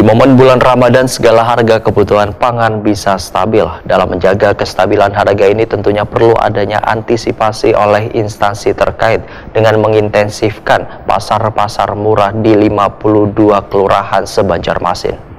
momen bulan Ramadan, segala harga kebutuhan pangan bisa stabil. Dalam menjaga kestabilan harga ini tentunya perlu adanya antisipasi oleh instansi terkait dengan mengintensifkan pasar-pasar murah di 52 kelurahan se-Banjarmasin.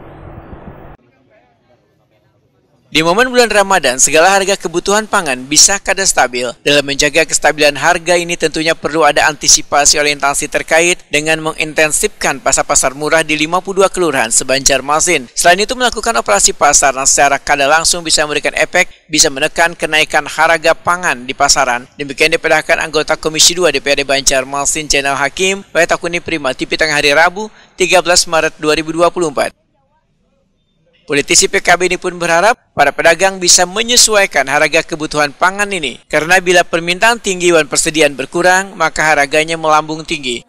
Di momen bulan Ramadan, segala harga kebutuhan pangan bisa kada stabil. Dalam menjaga kestabilan harga ini tentunya perlu ada antisipasi oleh instansi terkait dengan mengintensifkan pasar-pasar murah di 52 kelurahan se-Banjarmasin. Selain itu melakukan operasi pasar yang secara kada langsung bisa memberikan efek, bisa menekan kenaikan harga pangan di pasaran. Demikian diperlihatkan anggota Komisi 2 DPRD Banjarmasin Zainal Hakim, Takuni Prima TV tengah hari Rabu, 13 Maret 2024. Politisi PKB ini pun berharap para pedagang bisa menyesuaikan harga kebutuhan pangan ini. Karena bila permintaan tinggi dan persediaan berkurang, maka harganya melambung tinggi.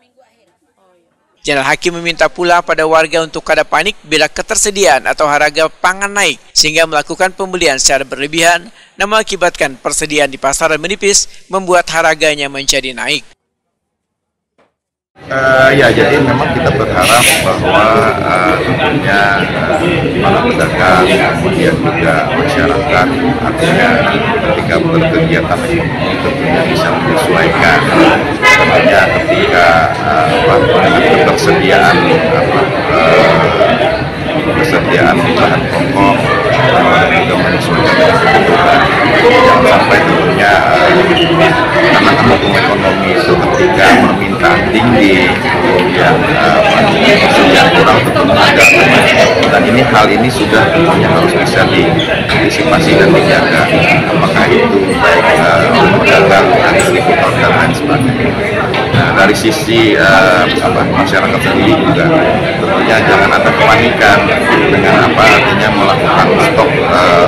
Zainal Hakim meminta pula pada warga untuk kada panik bila ketersediaan atau harga pangan naik, sehingga melakukan pembelian secara berlebihan, namun mengakibatkan persediaan di pasaran menipis, membuat harganya menjadi naik. Ya, jadi memang kita berharap bahwa tentunya para pedagang, kemudian juga masyarakat, artinya ketika berkegiatan ekonomi tentunya bisa menyesuaikan. Tentunya ketika ketersediaan bahan pokok juga menyesuaikan dengan kebutuhan. Jangan sampai tentunya karena hukum ekonomi itu ketika permintaan tinggi, kemudian persediaan kurang tentunya agak banyak. Dan hal ini sudah tentunya harus bisa diantisipasi dan dijaga. Apakah itu baik pedagang, distributor dan lain sebagainya. Nah, dari sisi masyarakat sendiri juga tentunya jangan ada kepanikan dengan artinya melakukan stok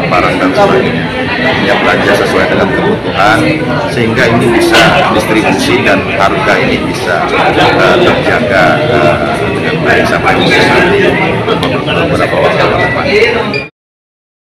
barang dan sebagainya. Artinya belanja sesuai dengan kebutuhan sehingga ini bisa distribusi dan harga ini bisa terjaga dengan baik sampai nanti beberapa waktu ke depan.